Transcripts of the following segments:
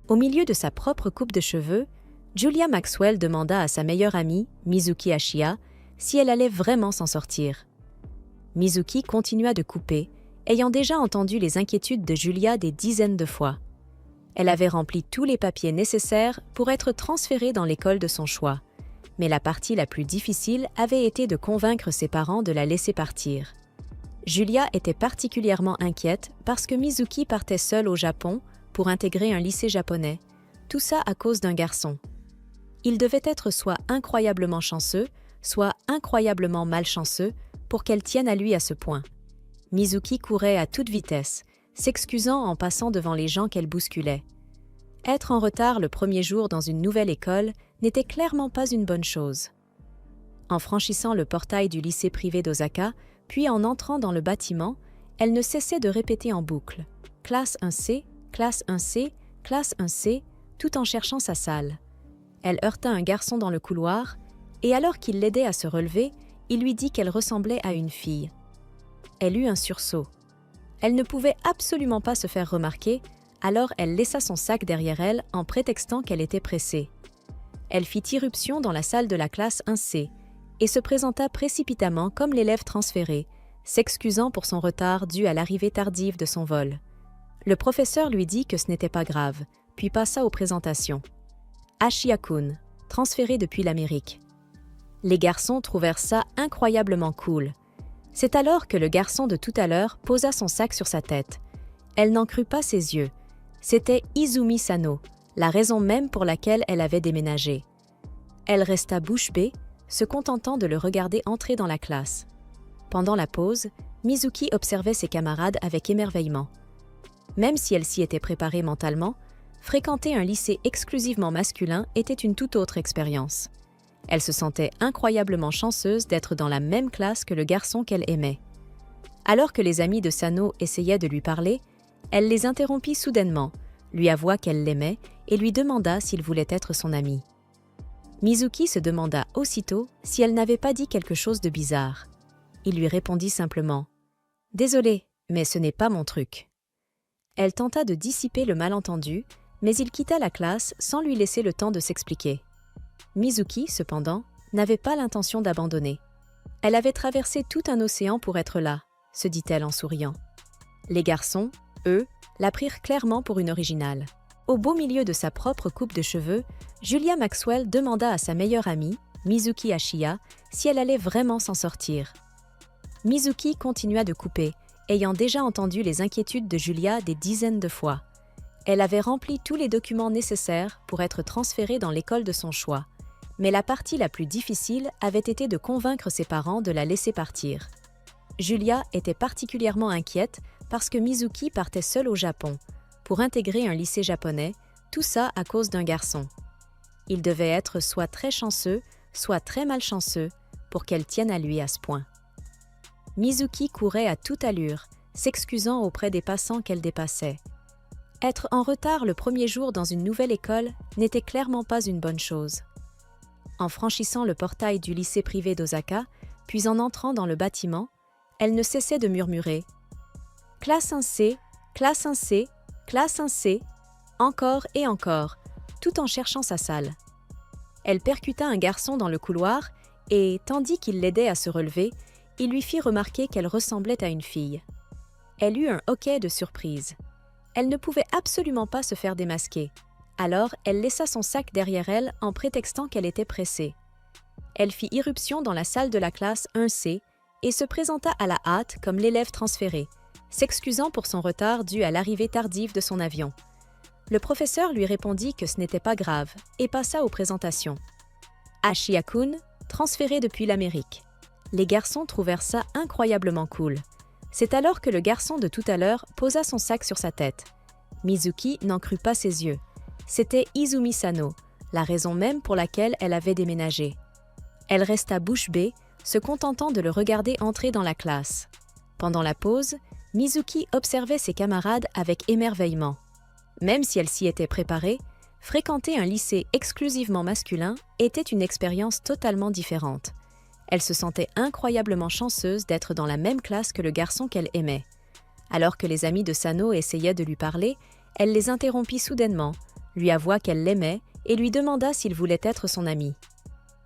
Au milieu de sa propre coupe de cheveux, Julia Maxwell demanda à sa meilleure amie, Mizuki Ashiya, si elle allait vraiment s'en sortir. Mizuki continua de couper, ayant déjà entendu les inquiétudes de Julia des dizaines de fois. Elle avait rempli tous les papiers nécessaires pour être transférée dans l'école de son choix, mais la partie la plus difficile avait été de convaincre ses parents de la laisser partir. Julia était particulièrement inquiète parce que Mizuki partait seule au Japon pour intégrer un lycée japonais, tout ça à cause d'un garçon. Il devait être soit incroyablement chanceux, soit incroyablement malchanceux pour qu'elle tienne à lui à ce point. Mizuki courait à toute vitesse, s'excusant en passant devant les gens qu'elle bousculait. Être en retard le premier jour dans une nouvelle école n'était clairement pas une bonne chose. En franchissant le portail du lycée privé d'Osaka, puis en entrant dans le bâtiment, elle ne cessait de répéter en boucle « Classe 1C, classe 1C, classe 1C », tout en cherchant sa salle. Elle heurta un garçon dans le couloir, et alors qu'il l'aidait à se relever, il lui dit qu'elle ressemblait à une fille. Elle eut un sursaut. Elle ne pouvait absolument pas se faire remarquer, alors elle laissa son sac derrière elle en prétextant qu'elle était pressée. Elle fit irruption dans la salle de la classe 1C et se présenta précipitamment comme l'élève transféré, s'excusant pour son retard dû à l'arrivée tardive de son vol. Le professeur lui dit que ce n'était pas grave, puis passa aux présentations. Ashiya-kun, transféré depuis l'Amérique. Les garçons trouvèrent ça incroyablement cool. C'est alors que le garçon de tout à l'heure posa son sac sur sa tête. Elle n'en crut pas ses yeux. C'était Izumi Sano, la raison même pour laquelle elle avait déménagé. Elle resta bouche bée, se contentant de le regarder entrer dans la classe. Pendant la pause, Mizuki observait ses camarades avec émerveillement. Même si elle s'y était préparée mentalement, fréquenter un lycée exclusivement masculin était une toute autre expérience. Elle se sentait incroyablement chanceuse d'être dans la même classe que le garçon qu'elle aimait. Alors que les amis de Sano essayaient de lui parler, elle les interrompit soudainement, lui avoua qu'elle l'aimait et lui demanda s'il voulait être son ami. Mizuki se demanda aussitôt si elle n'avait pas dit quelque chose de bizarre. Il lui répondit simplement « Désolée, mais ce n'est pas mon truc ». Elle tenta de dissiper le malentendu, mais il quitta la classe sans lui laisser le temps de s'expliquer. Mizuki, cependant, n'avait pas l'intention d'abandonner. Elle avait traversé tout un océan pour être là, se dit-elle en souriant. Les garçons, eux, la prirent clairement pour une originale. Au beau milieu de sa propre coupe de cheveux, Julia Maxwell demanda à sa meilleure amie, Mizuki Ashiya, si elle allait vraiment s'en sortir. Mizuki continua de couper, ayant déjà entendu les inquiétudes de Julia des dizaines de fois. Elle avait rempli tous les documents nécessaires pour être transférée dans l'école de son choix, mais la partie la plus difficile avait été de convaincre ses parents de la laisser partir. Julia était particulièrement inquiète parce que Mizuki partait seule au Japon pour intégrer un lycée japonais, tout ça à cause d'un garçon. Il devait être soit très chanceux, soit très malchanceux pour qu'elle tienne à lui à ce point. Mizuki courait à toute allure, s'excusant auprès des passants qu'elle dépassait. Être en retard le premier jour dans une nouvelle école n'était clairement pas une bonne chose. En franchissant le portail du lycée privé d'Osaka, puis en entrant dans le bâtiment, elle ne cessait de murmurer « Classe 1C, classe 1C, classe 1C », encore et encore, tout en cherchant sa salle. Elle percuta un garçon dans le couloir et, tandis qu'il l'aidait à se relever, il lui fit remarquer qu'elle ressemblait à une fille. Elle eut un hoquet de surprise. Elle ne pouvait absolument pas se faire démasquer. Alors, elle laissa son sac derrière elle en prétextant qu'elle était pressée. Elle fit irruption dans la salle de la classe 1C et se présenta à la hâte comme l'élève transféré, s'excusant pour son retard dû à l'arrivée tardive de son avion. Le professeur lui répondit que ce n'était pas grave et passa aux présentations. Ashiya-kun, transféré depuis l'Amérique. Les garçons trouvèrent ça incroyablement cool. C'est alors que le garçon de tout à l'heure posa son sac sur sa tête. Mizuki n'en crut pas ses yeux. C'était Izumi Sano, la raison même pour laquelle elle avait déménagé. Elle resta bouche bée, se contentant de le regarder entrer dans la classe. Pendant la pause, Mizuki observait ses camarades avec émerveillement. Même si elle s'y était préparée, fréquenter un lycée exclusivement masculin était une expérience totalement différente. Elle se sentait incroyablement chanceuse d'être dans la même classe que le garçon qu'elle aimait. Alors que les amis de Sano essayaient de lui parler, elle les interrompit soudainement, lui avoua qu'elle l'aimait et lui demanda s'il voulait être son ami.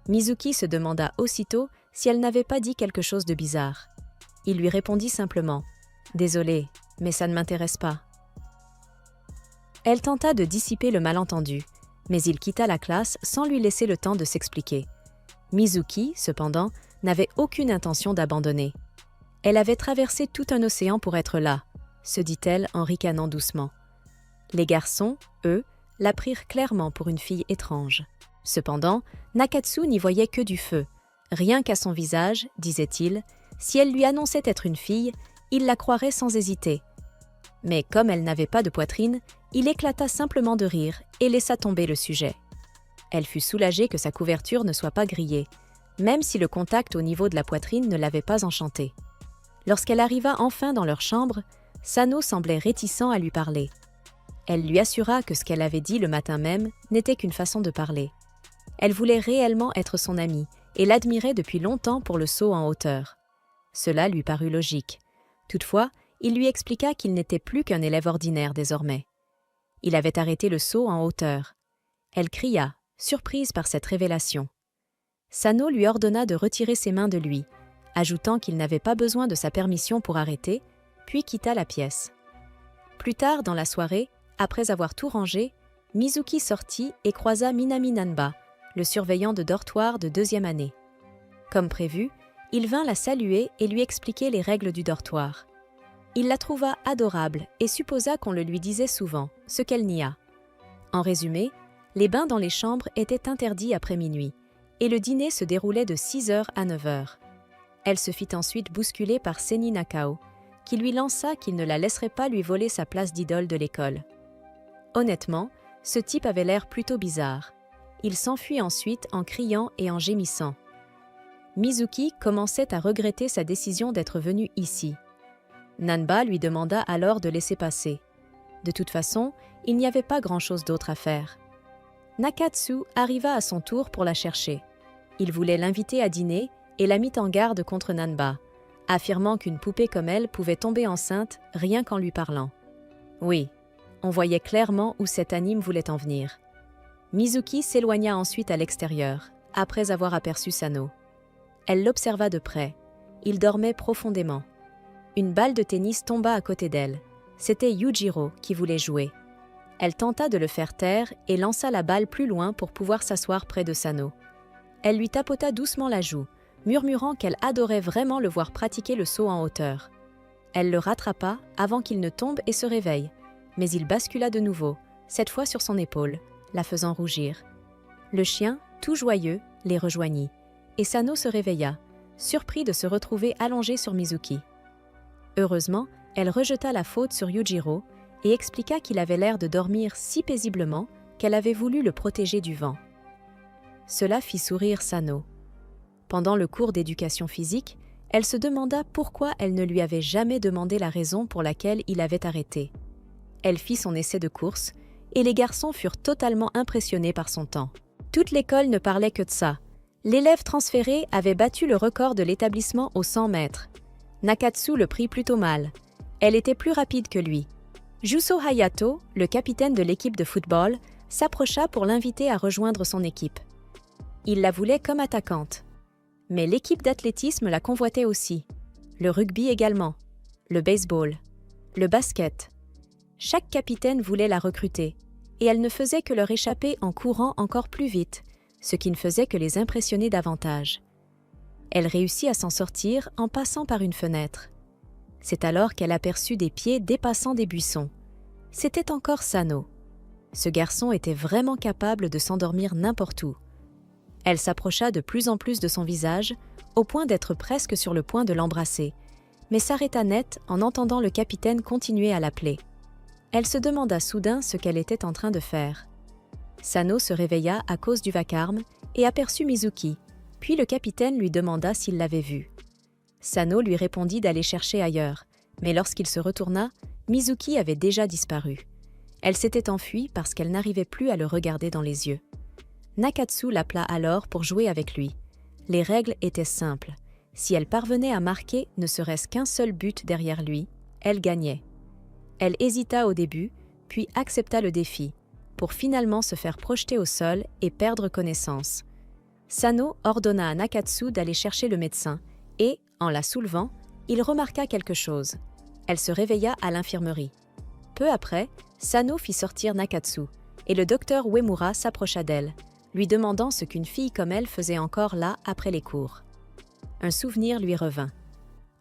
Mizuki se demanda aussitôt si elle n'avait pas dit quelque chose de bizarre. Il lui répondit simplement « Désolé, mais ça ne m'intéresse pas ». Elle tenta de dissiper le malentendu, mais il quitta la classe sans lui laisser le temps de s'expliquer. Mizuki, cependant, n'avait aucune intention d'abandonner. Elle avait traversé tout un océan pour être là, se dit-elle en ricanant doucement. Les garçons, eux, la prirent clairement pour une fille étrange. Cependant, Nakatsu n'y voyait que du feu. Rien qu'à son visage, disait-il, si elle lui annonçait être une fille, il la croirait sans hésiter. Mais comme elle n'avait pas de poitrine, il éclata simplement de rire et laissa tomber le sujet. Elle fut soulagée que sa couverture ne soit pas grillée, même si le contact au niveau de la poitrine ne l'avait pas enchantée. Lorsqu'elle arriva enfin dans leur chambre, Sano semblait réticent à lui parler. Elle lui assura que ce qu'elle avait dit le matin même n'était qu'une façon de parler. Elle voulait réellement être son amie et l'admirait depuis longtemps pour le saut en hauteur. Cela lui parut logique. Toutefois, il lui expliqua qu'il n'était plus qu'un élève ordinaire désormais. Il avait arrêté le saut en hauteur. Elle cria, surprise par cette révélation. Sano lui ordonna de retirer ses mains de lui, ajoutant qu'il n'avait pas besoin de sa permission pour arrêter, puis quitta la pièce. Plus tard dans la soirée, après avoir tout rangé, Mizuki sortit et croisa Minami Nanba, le surveillant de dortoir de 2e année. Comme prévu, il vint la saluer et lui expliquer les règles du dortoir. Il la trouva adorable et supposa qu'on le lui disait souvent, ce qu'elle nia. En résumé, les bains dans les chambres étaient interdits après minuit, et le dîner se déroulait de 6h à 9h. Elle se fit ensuite bousculer par Seni Nakao, qui lui lança qu'il ne la laisserait pas lui voler sa place d'idole de l'école. Honnêtement, ce type avait l'air plutôt bizarre. Il s'enfuit ensuite en criant et en gémissant. Mizuki commençait à regretter sa décision d'être venue ici. Nanba lui demanda alors de laisser passer. De toute façon, il n'y avait pas grand-chose d'autre à faire. Nakatsu arriva à son tour pour la chercher. Il voulait l'inviter à dîner et la mit en garde contre Nanba, affirmant qu'une poupée comme elle pouvait tomber enceinte rien qu'en lui parlant. Oui, on voyait clairement où cet anime voulait en venir. Mizuki s'éloigna ensuite à l'extérieur, après avoir aperçu Sano. Elle l'observa de près. Il dormait profondément. Une balle de tennis tomba à côté d'elle. C'était Yujiro qui voulait jouer. Elle tenta de le faire taire et lança la balle plus loin pour pouvoir s'asseoir près de Sano. Elle lui tapota doucement la joue, murmurant qu'elle adorait vraiment le voir pratiquer le saut en hauteur. Elle le rattrapa avant qu'il ne tombe et se réveille, mais il bascula de nouveau, cette fois sur son épaule, la faisant rougir. Le chien, tout joyeux, les rejoignit, et Sano se réveilla, surpris de se retrouver allongé sur Mizuki. Heureusement, elle rejeta la faute sur Yujiro et expliqua qu'il avait l'air de dormir si paisiblement qu'elle avait voulu le protéger du vent. Cela fit sourire Sano. Pendant le cours d'éducation physique, elle se demanda pourquoi elle ne lui avait jamais demandé la raison pour laquelle il avait arrêté. Elle fit son essai de course, et les garçons furent totalement impressionnés par son temps. Toute l'école ne parlait que de ça. L'élève transféré avait battu le record de l'établissement aux 100 mètres. Nakatsu le prit plutôt mal. Elle était plus rapide que lui. Juso Hayato, le capitaine de l'équipe de football, s'approcha pour l'inviter à rejoindre son équipe. Il la voulait comme attaquante. Mais l'équipe d'athlétisme la convoitait aussi. Le rugby également. Le baseball. Le basket. Chaque capitaine voulait la recruter, et elle ne faisait que leur échapper en courant encore plus vite, ce qui ne faisait que les impressionner davantage. Elle réussit à s'en sortir en passant par une fenêtre. C'est alors qu'elle aperçut des pieds dépassant des buissons. C'était encore Sano. Ce garçon était vraiment capable de s'endormir n'importe où. Elle s'approcha de plus en plus de son visage, au point d'être presque sur le point de l'embrasser, mais s'arrêta net en entendant le capitaine continuer à l'appeler. Elle se demanda soudain ce qu'elle était en train de faire. Sano se réveilla à cause du vacarme et aperçut Mizuki, puis le capitaine lui demanda s'il l'avait vue. Sano lui répondit d'aller chercher ailleurs, mais lorsqu'il se retourna, Mizuki avait déjà disparu. Elle s'était enfuie parce qu'elle n'arrivait plus à le regarder dans les yeux. Nakatsu l'appela alors pour jouer avec lui. Les règles étaient simples. Si elle parvenait à marquer ne serait-ce qu'un seul but derrière lui, elle gagnait. Elle hésita au début, puis accepta le défi. pour finalement se faire projeter au sol et perdre connaissance. Sano ordonna à Nakatsu d'aller chercher le médecin et, en la soulevant, il remarqua quelque chose. Elle se réveilla à l'infirmerie. Peu après, Sano fit sortir Nakatsu et le docteur Uemura s'approcha d'elle, lui demandant ce qu'une fille comme elle faisait encore là après les cours. Un souvenir lui revint.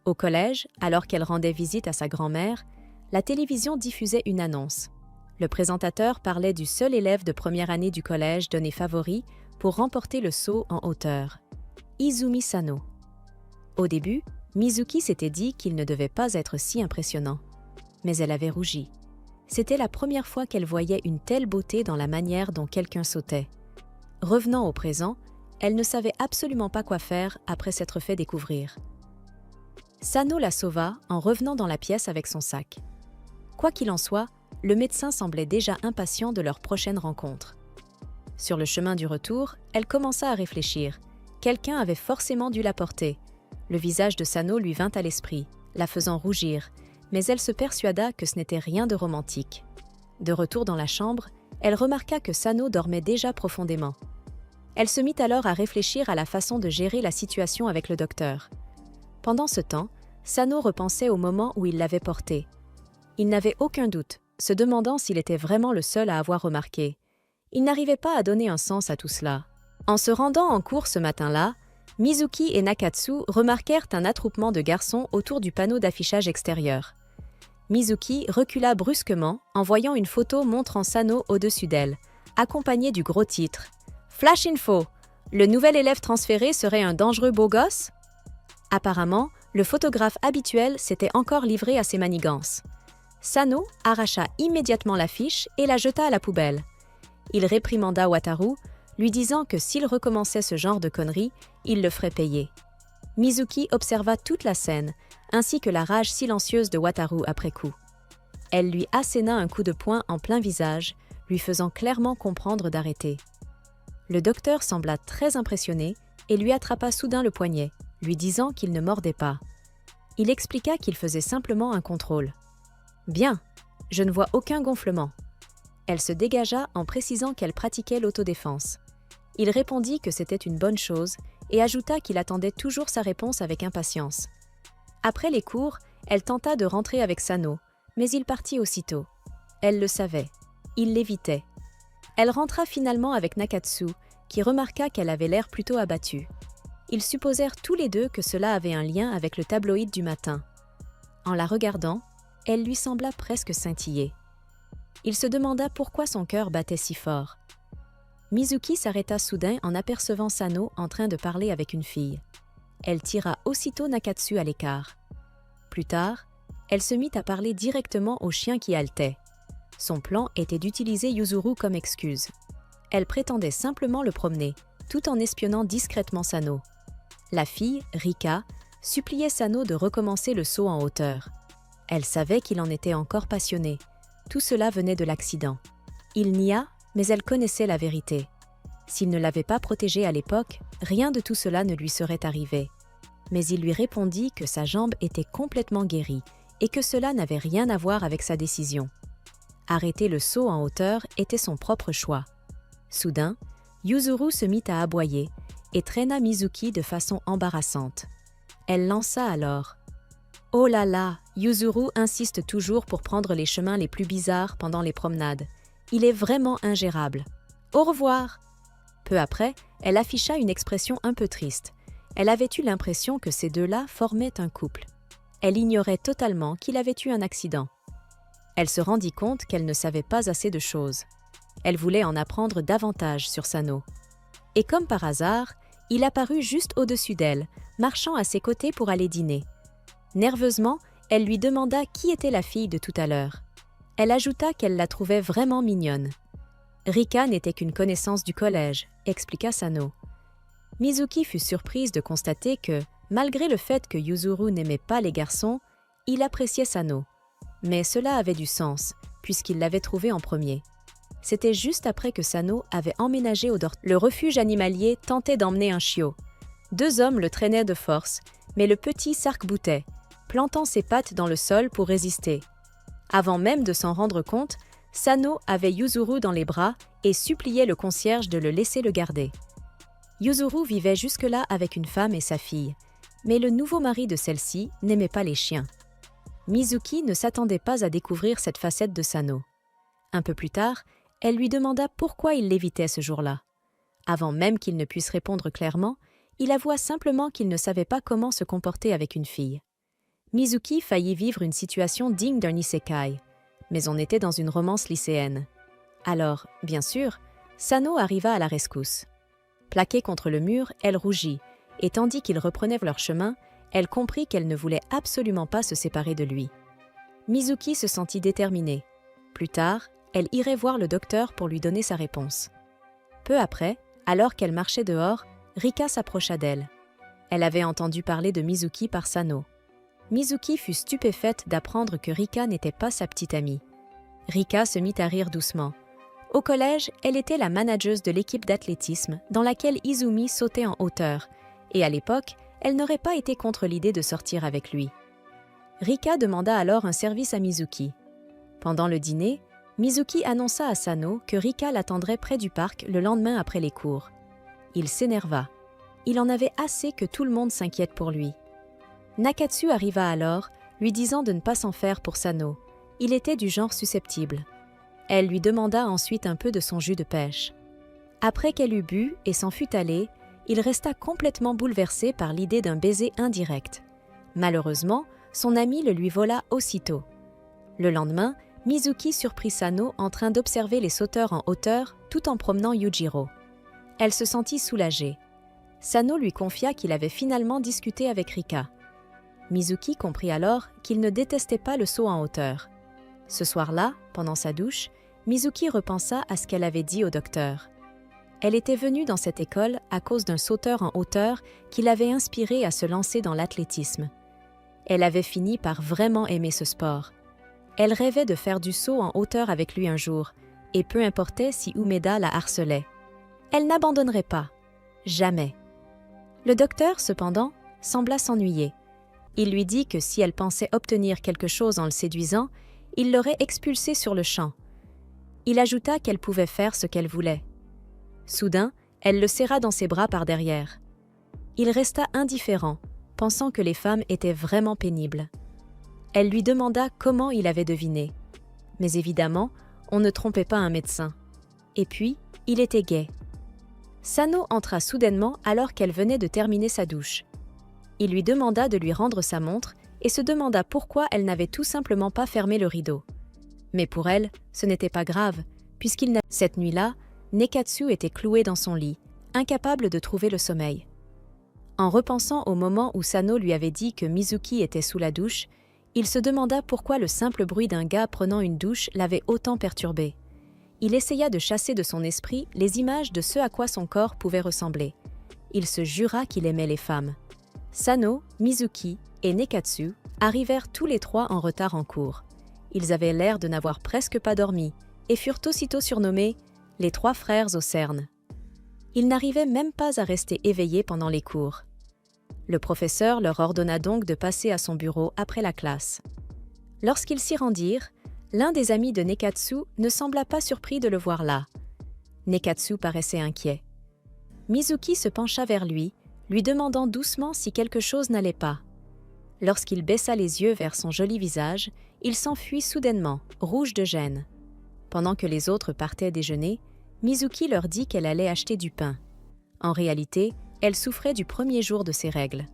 Au collège, alors qu'elle rendait visite à sa grand-mère, la télévision diffusait une annonce. Le présentateur parlait du seul élève de première année du collège donné favori pour remporter le saut en hauteur, Izumi Sano. Au début, Mizuki s'était dit qu'il ne devait pas être si impressionnant. Mais elle avait rougi. C'était la première fois qu'elle voyait une telle beauté dans la manière dont quelqu'un sautait. Revenant au présent, elle ne savait absolument pas quoi faire après s'être fait découvrir. Sano la sauva en revenant dans la pièce avec son sac. Quoi qu'il en soit, le médecin semblait déjà impatient de leur prochaine rencontre. Sur le chemin du retour, elle commença à réfléchir. Quelqu'un avait forcément dû la porter. Le visage de Sano lui vint à l'esprit, la faisant rougir, mais elle se persuada que ce n'était rien de romantique. De retour dans la chambre, elle remarqua que Sano dormait déjà profondément. Elle se mit alors à réfléchir à la façon de gérer la situation avec le docteur. Pendant ce temps, Sano repensait au moment où il l'avait porté. Il n'avait aucun doute, se demandant s'il était vraiment le seul à avoir remarqué. Il n'arrivait pas à donner un sens à tout cela. En se rendant en cours ce matin-là, Mizuki et Nakatsu remarquèrent un attroupement de garçons autour du panneau d'affichage extérieur. Mizuki recula brusquement en voyant une photo montrant Sano au-dessus d'elle, accompagnée du gros titre « Flash Info! Le nouvel élève transféré serait un dangereux beau gosse ?» Apparemment, le photographe habituel s'était encore livré à ses manigances. Sano arracha immédiatement l'affiche et la jeta à la poubelle. Il réprimanda Wataru, lui disant que s'il recommençait ce genre de conneries, il le ferait payer. Mizuki observa toute la scène, ainsi que la rage silencieuse de Wataru après coup. Elle lui asséna un coup de poing en plein visage, lui faisant clairement comprendre d'arrêter. Le docteur sembla très impressionné et lui attrapa soudain le poignet, lui disant qu'il ne mordait pas. Il expliqua qu'il faisait simplement un contrôle. « Bien, je ne vois aucun gonflement. » Elle se dégagea en précisant qu'elle pratiquait l'autodéfense. Il répondit que c'était une bonne chose et ajouta qu'il attendait toujours sa réponse avec impatience. Après les cours, elle tenta de rentrer avec Sano, mais il partit aussitôt. Elle le savait. Il l'évitait. Elle rentra finalement avec Nakatsu, qui remarqua qu'elle avait l'air plutôt abattue. Ils supposèrent tous les deux que cela avait un lien avec le tabloïd du matin. En la regardant, elle lui sembla presque scintiller. Il se demanda pourquoi son cœur battait si fort. Mizuki s'arrêta soudain en apercevant Sano en train de parler avec une fille. Elle tira aussitôt Nakatsu à l'écart. Plus tard, elle se mit à parler directement au chien qui haletait. Son plan était d'utiliser Yuzuru comme excuse. Elle prétendait simplement le promener, tout en espionnant discrètement Sano. La fille, Rika, suppliait Sano de recommencer le saut en hauteur. Elle savait qu'il en était encore passionné. Tout cela venait de l'accident. Il nia, mais elle connaissait la vérité. S'il ne l'avait pas protégée à l'époque, rien de tout cela ne lui serait arrivé. Mais il lui répondit que sa jambe était complètement guérie et que cela n'avait rien à voir avec sa décision. Arrêter le saut en hauteur était son propre choix. Soudain, Yuzuru se mit à aboyer et traîna Mizuki de façon embarrassante. Elle lança alors « Oh là là, Yuzuru insiste toujours pour prendre les chemins les plus bizarres pendant les promenades. Il est vraiment ingérable. Au revoir !» Peu après, elle afficha une expression un peu triste. Elle avait eu l'impression que ces deux-là formaient un couple. Elle ignorait totalement qu'il avait eu un accident. Elle se rendit compte qu'elle ne savait pas assez de choses. Elle voulait en apprendre davantage sur Sano. Et comme par hasard, il apparut juste au-dessus d'elle, marchant à ses côtés pour aller dîner. Nerveusement, elle lui demanda qui était la fille de tout à l'heure. Elle ajouta qu'elle la trouvait vraiment mignonne. Rika n'était qu'une connaissance du collège, expliqua Sano. Mizuki fut surprise de constater que, malgré le fait que Yuzuru n'aimait pas les garçons, il appréciait Sano. Mais cela avait du sens, puisqu'il l'avait trouvée en premier. C'était juste après que Sano avait emménagé au dortoir. Le refuge animalier tentait d'emmener un chiot. Deux hommes le traînaient de force, mais le petit s'arc-boutait, plantant ses pattes dans le sol pour résister. Avant même de s'en rendre compte, Sano avait Yuzuru dans les bras et suppliait le concierge de le laisser le garder. Yuzuru vivait jusque-là avec une femme et sa fille, mais le nouveau mari de celle-ci n'aimait pas les chiens. Mizuki ne s'attendait pas à découvrir cette facette de Sano. Un peu plus tard, elle lui demanda pourquoi il l'évitait ce jour-là. Avant même qu'il ne puisse répondre clairement, il avoua simplement qu'il ne savait pas comment se comporter avec une fille. Mizuki faillit vivre une situation digne d'un isekai, mais on était dans une romance lycéenne. Alors, bien sûr, Sano arriva à la rescousse. Plaquée contre le mur, elle rougit, et tandis qu'ils reprenaient leur chemin, elle comprit qu'elle ne voulait absolument pas se séparer de lui. Mizuki se sentit déterminée. Plus tard, elle irait voir le docteur pour lui donner sa réponse. Peu après, alors qu'elle marchait dehors, Rika s'approcha d'elle. Elle avait entendu parler de Mizuki par Sano. Mizuki fut stupéfaite d'apprendre que Rika n'était pas sa petite amie. Rika se mit à rire doucement. Au collège, elle était la manageuse de l'équipe d'athlétisme dans laquelle Izumi sautait en hauteur, et à l'époque, elle n'aurait pas été contre l'idée de sortir avec lui. Rika demanda alors un service à Mizuki. Pendant le dîner, Mizuki annonça à Sano que Rika l'attendrait près du parc le lendemain après les cours. Il s'énerva. Il en avait assez que tout le monde s'inquiète pour lui. Nakatsu arriva alors, lui disant de ne pas s'en faire pour Sano. Il était du genre susceptible. Elle lui demanda ensuite un peu de son jus de pêche. Après qu'elle eut bu et s'en fut allée, il resta complètement bouleversé par l'idée d'un baiser indirect. Malheureusement, son ami le lui vola aussitôt. Le lendemain, Mizuki surprit Sano en train d'observer les sauteurs en hauteur tout en promenant Yujiro. Elle se sentit soulagée. Sano lui confia qu'il avait finalement discuté avec Rika. Mizuki comprit alors qu'il ne détestait pas le saut en hauteur. Ce soir-là, pendant sa douche, Mizuki repensa à ce qu'elle avait dit au docteur. Elle était venue dans cette école à cause d'un sauteur en hauteur qui l'avait inspirée à se lancer dans l'athlétisme. Elle avait fini par vraiment aimer ce sport. Elle rêvait de faire du saut en hauteur avec lui un jour, et peu importait si Umeda la harcelait. Elle n'abandonnerait pas. Jamais. Le docteur, cependant, sembla s'ennuyer. Il lui dit que si elle pensait obtenir quelque chose en le séduisant, il l'aurait expulsée sur le champ. Il ajouta qu'elle pouvait faire ce qu'elle voulait. Soudain, elle le serra dans ses bras par derrière. Il resta indifférent, pensant que les femmes étaient vraiment pénibles. Elle lui demanda comment il avait deviné. Mais évidemment, on ne trompait pas un médecin. Et puis, il était gai. Sano entra soudainement alors qu'elle venait de terminer sa douche. Il lui demanda de lui rendre sa montre et se demanda pourquoi elle n'avait tout simplement pas fermé le rideau. Mais pour elle, ce n'était pas grave, puisqu'il n'a... Cette nuit-là, Nekatsu était cloué dans son lit, incapable de trouver le sommeil. En repensant au moment où Sano lui avait dit que Mizuki était sous la douche, il se demanda pourquoi le simple bruit d'un gars prenant une douche l'avait autant perturbé. Il essaya de chasser de son esprit les images de ce à quoi son corps pouvait ressembler. Il se jura qu'il aimait les femmes. Sano, Mizuki et Nekatsu arrivèrent tous les trois en retard en cours. Ils avaient l'air de n'avoir presque pas dormi et furent aussitôt surnommés « les trois frères aux cernes ». Ils n'arrivaient même pas à rester éveillés pendant les cours. Le professeur leur ordonna donc de passer à son bureau après la classe. Lorsqu'ils s'y rendirent, l'un des amis de Nekatsu ne sembla pas surpris de le voir là. Nekatsu paraissait inquiet. Mizuki se pencha vers lui, lui demandant doucement si quelque chose n'allait pas. Lorsqu'il baissa les yeux vers son joli visage, il s'enfuit soudainement, rouge de gêne. Pendant que les autres partaient déjeuner, Mizuki leur dit qu'elle allait acheter du pain. En réalité, elle souffrait du premier jour de ses règles.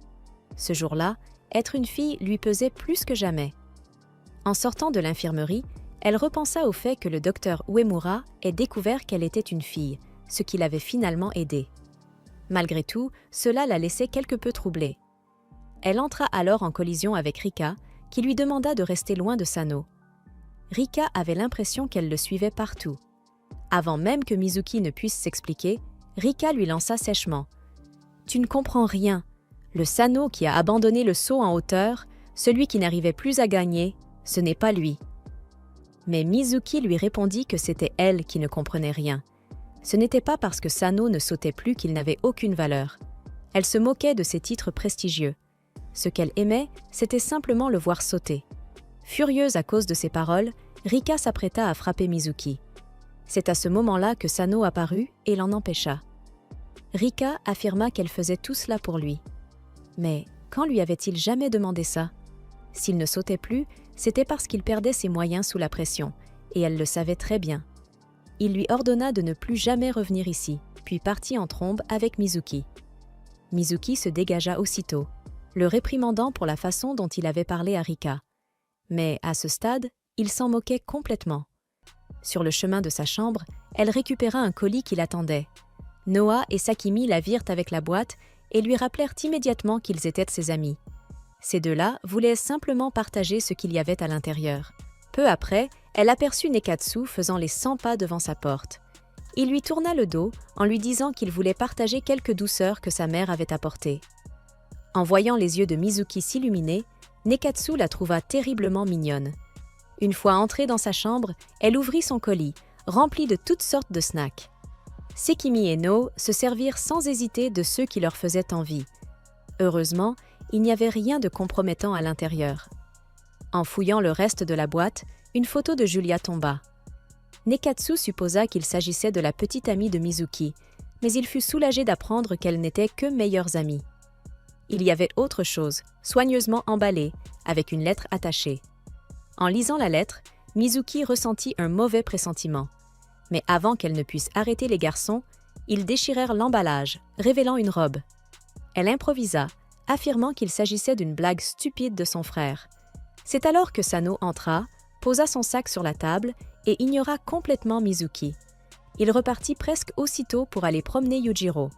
Ce jour-là, être une fille lui pesait plus que jamais. En sortant de l'infirmerie, elle repensa au fait que le docteur Uemura ait découvert qu'elle était une fille, ce qui l'avait finalement aidée. Malgré tout, cela la laissait quelque peu troublée. Elle entra alors en collision avec Rika, qui lui demanda de rester loin de Sano. Rika avait l'impression qu'elle le suivait partout. Avant même que Mizuki ne puisse s'expliquer, Rika lui lança sèchement. « Tu ne comprends rien. Le Sano qui a abandonné le saut en hauteur, celui qui n'arrivait plus à gagner, ce n'est pas lui. » Mais Mizuki lui répondit que c'était elle qui ne comprenait rien. Ce n'était pas parce que Sano ne sautait plus qu'il n'avait aucune valeur. Elle se moquait de ses titres prestigieux. Ce qu'elle aimait, c'était simplement le voir sauter. Furieuse à cause de ses paroles, Rika s'apprêta à frapper Mizuki. C'est à ce moment-là que Sano apparut et l'en empêcha. Rika affirma qu'elle faisait tout cela pour lui. Mais quand lui avait-il jamais demandé ça? S'il ne sautait plus, c'était parce qu'il perdait ses moyens sous la pression, et elle le savait très bien. Il lui ordonna de ne plus jamais revenir ici, puis partit en trombe avec Mizuki. Mizuki se dégagea aussitôt, le réprimandant pour la façon dont il avait parlé à Rika. Mais à ce stade, il s'en moquait complètement. Sur le chemin de sa chambre, elle récupéra un colis qui l'attendait. Noah et Sakimi la virent avec la boîte et lui rappelèrent immédiatement qu'ils étaient ses amis. Ces deux-là voulaient simplement partager ce qu'il y avait à l'intérieur. Peu après, elle aperçut Nekatsu faisant les 100 pas devant sa porte. Il lui tourna le dos en lui disant qu'il voulait partager quelques douceurs que sa mère avait apportées. En voyant les yeux de Mizuki s'illuminer, Nekatsu la trouva terriblement mignonne. Une fois entrée dans sa chambre, elle ouvrit son colis, rempli de toutes sortes de snacks. Sekimi et No se servirent sans hésiter de ceux qui leur faisaient envie. Heureusement, il n'y avait rien de compromettant à l'intérieur. En fouillant le reste de la boîte, une photo de Julia tomba. Nekatsu supposa qu'il s'agissait de la petite amie de Mizuki, mais il fut soulagé d'apprendre qu'elles n'étaient que meilleures amies. Il y avait autre chose, soigneusement emballée, avec une lettre attachée. En lisant la lettre, Mizuki ressentit un mauvais pressentiment. Mais avant qu'elle ne puisse arrêter les garçons, ils déchirèrent l'emballage, révélant une robe. Elle improvisa, affirmant qu'il s'agissait d'une blague stupide de son frère. C'est alors que Sano entra, posa son sac sur la table et ignora complètement Mizuki. Il repartit presque aussitôt pour aller promener Yujiro.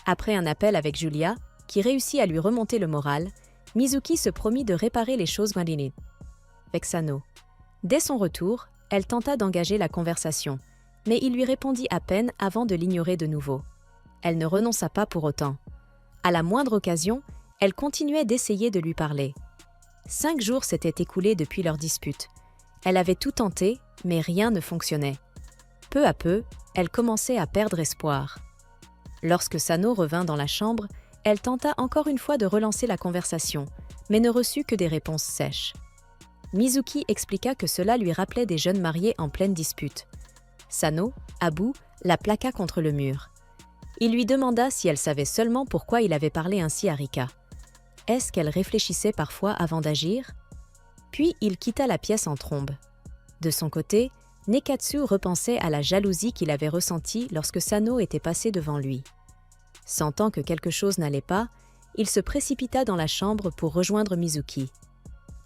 Après un appel avec Julia, qui réussit à lui remonter le moral, Mizuki se promit de réparer les choses malines avec Sano. Dès son retour, elle tenta d'engager la conversation, mais il lui répondit à peine avant de l'ignorer de nouveau. Elle ne renonça pas pour autant. À la moindre occasion, elle continuait d'essayer de lui parler. 5 jours s'étaient écoulés depuis leur dispute. Elle avait tout tenté, mais rien ne fonctionnait. Peu à peu, elle commençait à perdre espoir. Lorsque Sano revint dans la chambre, elle tenta encore une fois de relancer la conversation, mais ne reçut que des réponses sèches. Mizuki expliqua que cela lui rappelait des jeunes mariés en pleine dispute. Sano, à bout, la plaqua contre le mur. Il lui demanda si elle savait seulement pourquoi il avait parlé ainsi à Rika. Est-ce qu'elle réfléchissait parfois avant d'agir? Puis il quitta la pièce en trombe. De son côté, Nekatsu repensait à la jalousie qu'il avait ressentie lorsque Sano était passé devant lui. Sentant que quelque chose n'allait pas, il se précipita dans la chambre pour rejoindre Mizuki.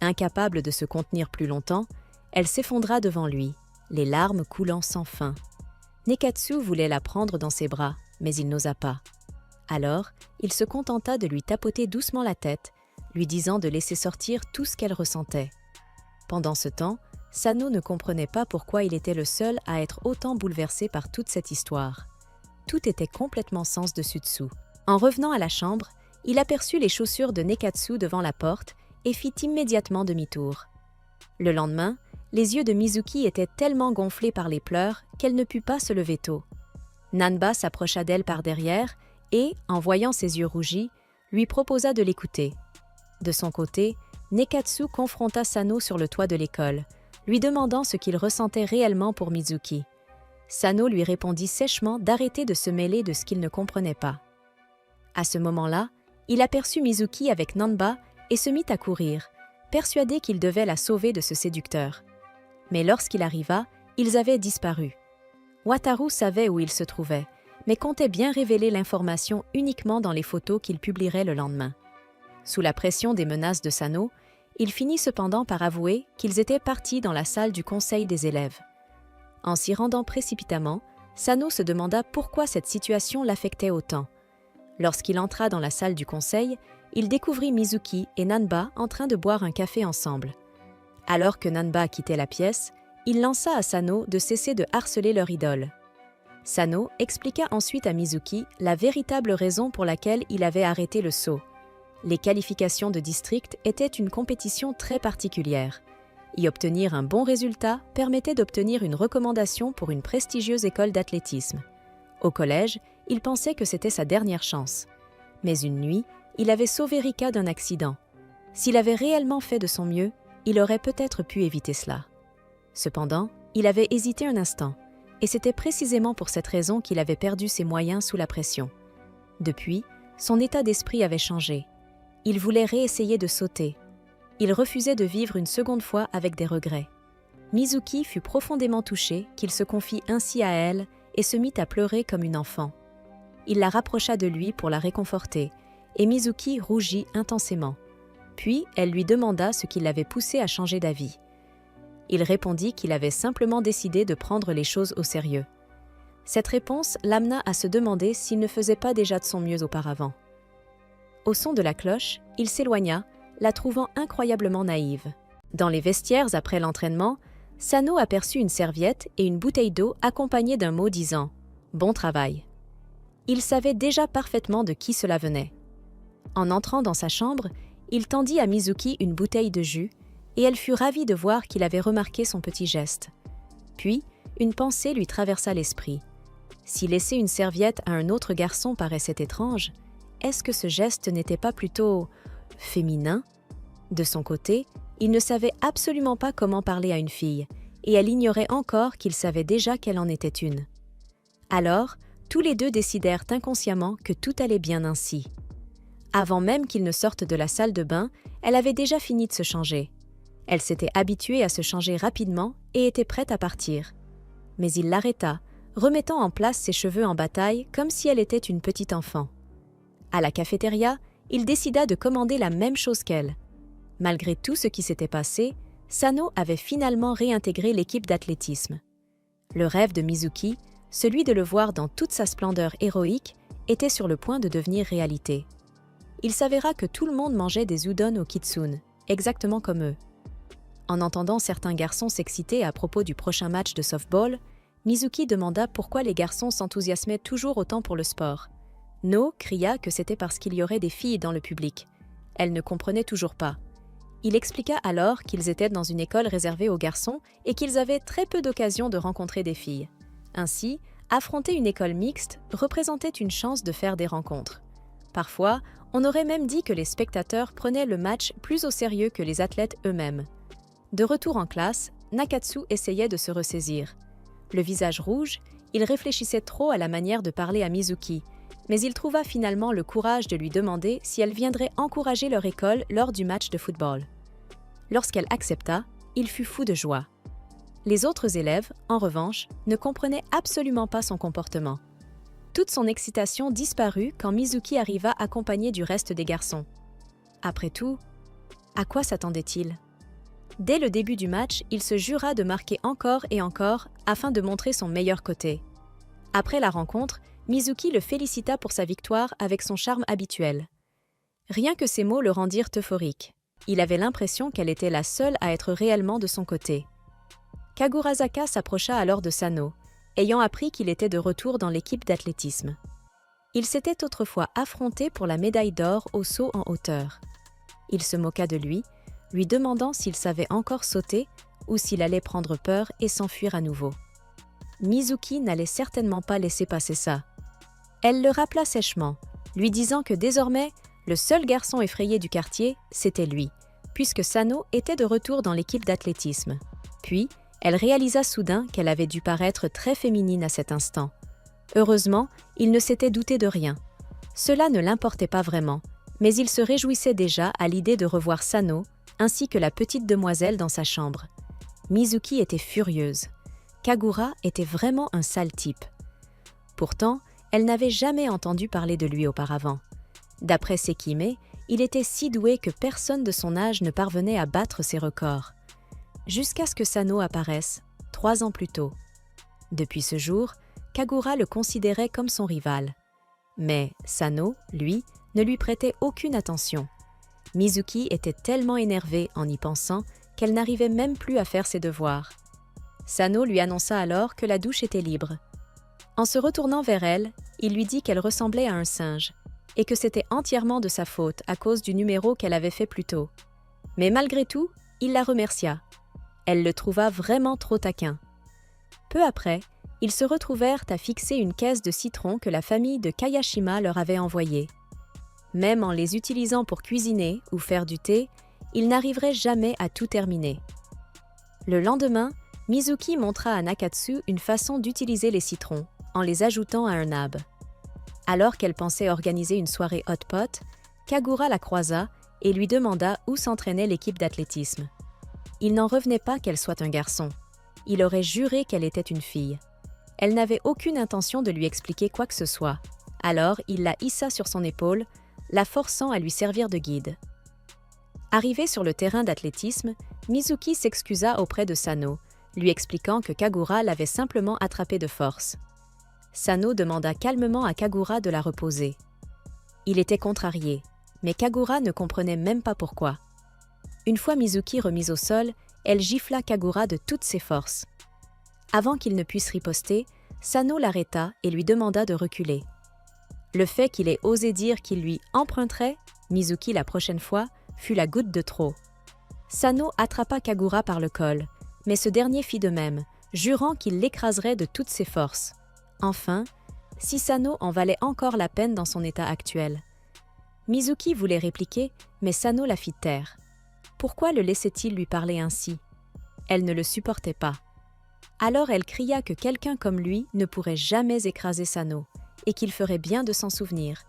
Incapable de se contenir plus longtemps, elle s'effondra devant lui, les larmes coulant sans fin. Nekatsu voulait la prendre dans ses bras, mais il n'osa pas. Alors, il se contenta de lui tapoter doucement la tête, lui disant de laisser sortir tout ce qu'elle ressentait. Pendant ce temps, Sano ne comprenait pas pourquoi il était le seul à être autant bouleversé par toute cette histoire. Tout était complètement sens dessus-dessous. En revenant à la chambre, il aperçut les chaussures de Nekatsu devant la porte et fit immédiatement demi-tour. Le lendemain, les yeux de Mizuki étaient tellement gonflés par les pleurs qu'elle ne put pas se lever tôt. Nanba s'approcha d'elle par derrière et, en voyant ses yeux rougis, lui proposa de l'écouter. De son côté, Nekatsu confronta Sano sur le toit de l'école, lui demandant ce qu'il ressentait réellement pour Mizuki. Sano lui répondit sèchement d'arrêter de se mêler de ce qu'il ne comprenait pas. À ce moment-là, il aperçut Mizuki avec Nanba et se mit à courir, persuadé qu'il devait la sauver de ce séducteur. Mais lorsqu'il arriva, ils avaient disparu. Wataru savait où ils se trouvaient, mais comptait bien révéler l'information uniquement dans les photos qu'il publierait le lendemain. Sous la pression des menaces de Sano, il finit cependant par avouer qu'ils étaient partis dans la salle du conseil des élèves. En s'y rendant précipitamment, Sano se demanda pourquoi cette situation l'affectait autant. Lorsqu'il entra dans la salle du conseil, il découvrit Mizuki et Nanba en train de boire un café ensemble. Alors que Nanba quittait la pièce, il lança à Sano de cesser de harceler leur idole. Sano expliqua ensuite à Mizuki la véritable raison pour laquelle il avait arrêté le saut. Les qualifications de district étaient une compétition très particulière. Y obtenir un bon résultat permettait d'obtenir une recommandation pour une prestigieuse école d'athlétisme. Au collège, il pensait que c'était sa dernière chance. Mais une nuit, il avait sauvé Rika d'un accident. S'il avait réellement fait de son mieux, il aurait peut-être pu éviter cela. Cependant, il avait hésité un instant, et c'était précisément pour cette raison qu'il avait perdu ses moyens sous la pression. Depuis, son état d'esprit avait changé. Il voulait réessayer de sauter. Il refusait de vivre une seconde fois avec des regrets. Mizuki fut profondément touché qu'il se confie ainsi à elle et se mit à pleurer comme une enfant. Il la rapprocha de lui pour la réconforter, et Mizuki rougit intensément. Puis, elle lui demanda ce qui l'avait poussé à changer d'avis. Il répondit qu'il avait simplement décidé de prendre les choses au sérieux. Cette réponse l'amena à se demander s'il ne faisait pas déjà de son mieux auparavant. Au son de la cloche, il s'éloigna, la trouvant incroyablement naïve. Dans les vestiaires après l'entraînement, Sano aperçut une serviette et une bouteille d'eau accompagnée d'un mot disant « Bon travail ». Il savait déjà parfaitement de qui cela venait. En entrant dans sa chambre, il tendit à Mizuki une bouteille de jus et elle fut ravie de voir qu'il avait remarqué son petit geste. Puis, une pensée lui traversa l'esprit. Si laisser une serviette à un autre garçon paraissait étrange, est-ce que ce geste n'était pas plutôt féminin? De son côté, il ne savait absolument pas comment parler à une fille, et elle ignorait encore qu'il savait déjà qu'elle en était une. Alors, tous les deux décidèrent inconsciemment que tout allait bien ainsi. Avant même qu'ils ne sortent de la salle de bain, elle avait déjà fini de se changer. Elle s'était habituée à se changer rapidement et était prête à partir. Mais il l'arrêta, remettant en place ses cheveux en bataille comme si elle était une petite enfant. À la cafétéria, il décida de commander la même chose qu'elle. Malgré tout ce qui s'était passé, Sano avait finalement réintégré l'équipe d'athlétisme. Le rêve de Mizuki, celui de le voir dans toute sa splendeur héroïque, était sur le point de devenir réalité. Il s'avéra que tout le monde mangeait des udon au kitsune, exactement comme eux. En entendant certains garçons s'exciter à propos du prochain match de softball, Mizuki demanda pourquoi les garçons s'enthousiasmaient toujours autant pour le sport. No cria que c'était parce qu'il y aurait des filles dans le public. Elle ne comprenait toujours pas. Il expliqua alors qu'ils étaient dans une école réservée aux garçons et qu'ils avaient très peu d'occasions de rencontrer des filles. Ainsi, affronter une école mixte représentait une chance de faire des rencontres. Parfois, on aurait même dit que les spectateurs prenaient le match plus au sérieux que les athlètes eux-mêmes. De retour en classe, Nakatsu essayait de se ressaisir. Le visage rouge, il réfléchissait trop à la manière de parler à Mizuki, mais il trouva finalement le courage de lui demander si elle viendrait encourager leur école lors du match de football. Lorsqu'elle accepta, il fut fou de joie. Les autres élèves, en revanche, ne comprenaient absolument pas son comportement. Toute son excitation disparut quand Mizuki arriva accompagné du reste des garçons. Après tout, à quoi s'attendait-il? Dès le début du match, il se jura de marquer encore et encore afin de montrer son meilleur côté. Après la rencontre, Mizuki le félicita pour sa victoire avec son charme habituel. Rien que ces mots le rendirent euphorique. Il avait l'impression qu'elle était la seule à être réellement de son côté. Kagurazaka s'approcha alors de Sano, ayant appris qu'il était de retour dans l'équipe d'athlétisme. Ils s'étaient autrefois affrontés pour la médaille d'or au saut en hauteur. Il se moqua de lui, lui demandant s'il savait encore sauter ou s'il allait prendre peur et s'enfuir à nouveau. Mizuki n'allait certainement pas laisser passer ça. Elle le rappela sèchement, lui disant que désormais, le seul garçon effrayé du quartier, c'était lui, puisque Sano était de retour dans l'équipe d'athlétisme. Puis, elle réalisa soudain qu'elle avait dû paraître très féminine à cet instant. Heureusement, il ne s'était douté de rien. Cela ne l'importait pas vraiment, mais il se réjouissait déjà à l'idée de revoir Sano, ainsi que la petite demoiselle dans sa chambre. Mizuki était furieuse. Kagura était vraiment un sale type. Pourtant, elle n'avait jamais entendu parler de lui auparavant. D'après Sekime, il était si doué que personne de son âge ne parvenait à battre ses records. Jusqu'à ce que Sano apparaisse, 3 ans plus tôt. Depuis ce jour, Kagura le considérait comme son rival. Mais Sano, lui, ne lui prêtait aucune attention. Mizuki était tellement énervée en y pensant qu'elle n'arrivait même plus à faire ses devoirs. Sano lui annonça alors que la douche était libre. En se retournant vers elle, il lui dit qu'elle ressemblait à un singe et que c'était entièrement de sa faute à cause du numéro qu'elle avait fait plus tôt. Mais malgré tout, il la remercia. Elle le trouva vraiment trop taquin. Peu après, ils se retrouvèrent à fixer une caisse de citron que la famille de Kayashima leur avait envoyée. Même en les utilisant pour cuisiner ou faire du thé, ils n'arriveraient jamais à tout terminer. Le lendemain, Mizuki montra à Nakatsu une façon d'utiliser les citrons, en les ajoutant à un nab. Alors qu'elle pensait organiser une soirée hot pot, Kagura la croisa et lui demanda où s'entraînait l'équipe d'athlétisme. Il n'en revenait pas qu'elle soit un garçon. Il aurait juré qu'elle était une fille. Elle n'avait aucune intention de lui expliquer quoi que ce soit. Alors, il la hissa sur son épaule, la forçant à lui servir de guide. Arrivé sur le terrain d'athlétisme, Mizuki s'excusa auprès de Sano, lui expliquant que Kagura l'avait simplement attrapée de force. Sano demanda calmement à Kagura de la reposer. Il était contrarié, mais Kagura ne comprenait même pas pourquoi. Une fois Mizuki remise au sol, elle gifla Kagura de toutes ses forces. Avant qu'il ne puisse riposter, Sano l'arrêta et lui demanda de reculer. Le fait qu'il ait osé dire qu'il lui emprunterait Mizuki la prochaine fois fut la goutte de trop. Sano attrapa Kagura par le col, mais ce dernier fit de même, jurant qu'il l'écraserait de toutes ses forces. Enfin, si Sano en valait encore la peine dans son état actuel. Mizuki voulait répliquer, mais Sano la fit taire. Pourquoi le laissait-il lui parler ainsi? Elle ne le supportait pas. Alors elle cria que quelqu'un comme lui ne pourrait jamais écraser Sano, et qu'il ferait bien de s'en souvenir.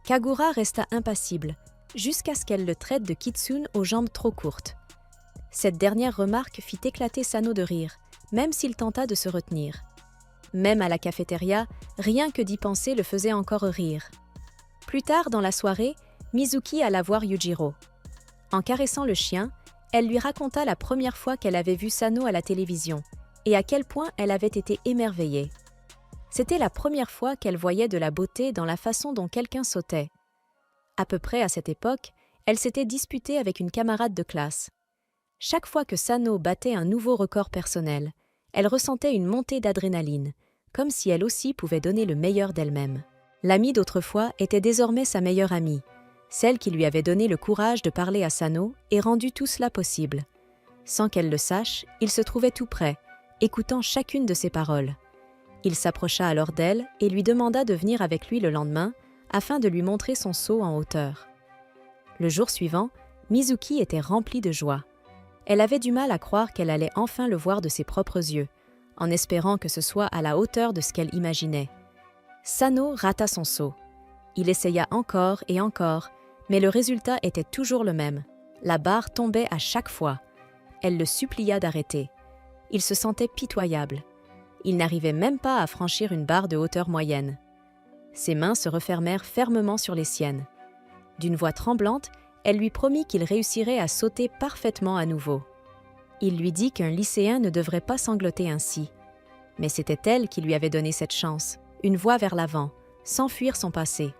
Kagura resta impassible, jusqu'à ce qu'elle le traite de kitsune aux jambes trop courtes. Cette dernière remarque fit éclater Sano de rire, même s'il tenta de se retenir. Même à la cafétéria, rien que d'y penser le faisait encore rire. Plus tard dans la soirée, Mizuki alla voir Yujiro. En caressant le chien, elle lui raconta la première fois qu'elle avait vu Sano à la télévision et à quel point elle avait été émerveillée. C'était la première fois qu'elle voyait de la beauté dans la façon dont quelqu'un sautait. À peu près à cette époque, elle s'était disputée avec une camarade de classe. Chaque fois que Sano battait un nouveau record personnel, elle ressentait une montée d'adrénaline, comme si elle aussi pouvait donner le meilleur d'elle-même. L'amie d'autrefois était désormais sa meilleure amie, celle qui lui avait donné le courage de parler à Sano et rendu tout cela possible. Sans qu'elle le sache, il se trouvait tout près, écoutant chacune de ses paroles. Il s'approcha alors d'elle et lui demanda de venir avec lui le lendemain afin de lui montrer son saut en hauteur. Le jour suivant, Mizuki était remplie de joie. Elle avait du mal à croire qu'elle allait enfin le voir de ses propres yeux, en espérant que ce soit à la hauteur de ce qu'elle imaginait. Sano rata son saut. Il essaya encore et encore, mais le résultat était toujours le même. La barre tombait à chaque fois. Elle le supplia d'arrêter. Il se sentait pitoyable. Il n'arrivait même pas à franchir une barre de hauteur moyenne. Ses mains se refermèrent fermement sur les siennes. D'une voix tremblante, elle lui promit qu'il réussirait à sauter parfaitement à nouveau. Il lui dit qu'un lycéen ne devrait pas sangloter ainsi. Mais c'était elle qui lui avait donné cette chance, une voie vers l'avant, sans fuir son passé.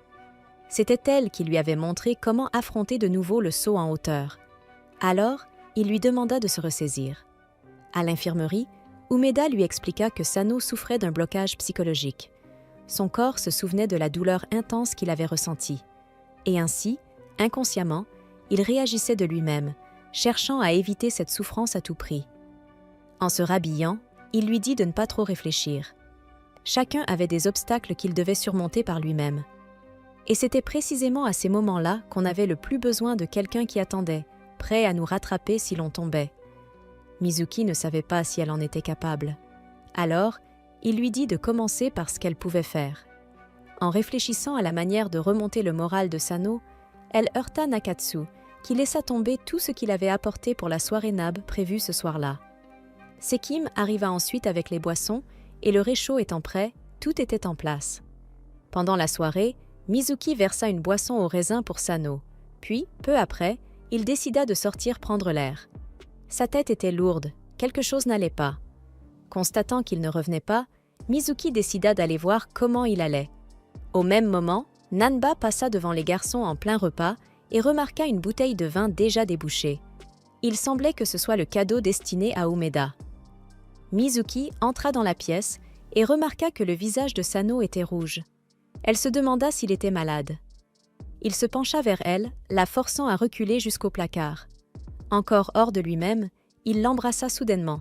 C'était elle qui lui avait montré comment affronter de nouveau le saut en hauteur. Alors, il lui demanda de se ressaisir. À l'infirmerie, Umeda lui expliqua que Sano souffrait d'un blocage psychologique. Son corps se souvenait de la douleur intense qu'il avait ressentie. Et ainsi, inconsciemment, il réagissait de lui-même, cherchant à éviter cette souffrance à tout prix. En se rhabillant, il lui dit de ne pas trop réfléchir. Chacun avait des obstacles qu'il devait surmonter par lui-même. Et c'était précisément à ces moments-là qu'on avait le plus besoin de quelqu'un qui attendait, prêt à nous rattraper si l'on tombait. Mizuki ne savait pas si elle en était capable. Alors, il lui dit de commencer par ce qu'elle pouvait faire. En réfléchissant à la manière de remonter le moral de Sano, elle heurta Nakatsu, qui laissa tomber tout ce qu'il avait apporté pour la soirée nab prévue ce soir-là. Sekim arriva ensuite avec les boissons, et le réchaud étant prêt, tout était en place. Pendant la soirée, Mizuki versa une boisson au raisin pour Sano, puis, peu après, il décida de sortir prendre l'air. Sa tête était lourde, quelque chose n'allait pas. Constatant qu'il ne revenait pas, Mizuki décida d'aller voir comment il allait. Au même moment, Nanba passa devant les garçons en plein repas et remarqua une bouteille de vin déjà débouchée. Il semblait que ce soit le cadeau destiné à Umeda. Mizuki entra dans la pièce et remarqua que le visage de Sano était rouge. Elle se demanda s'il était malade. Il se pencha vers elle, la forçant à reculer jusqu'au placard. Encore hors de lui-même, il l'embrassa soudainement.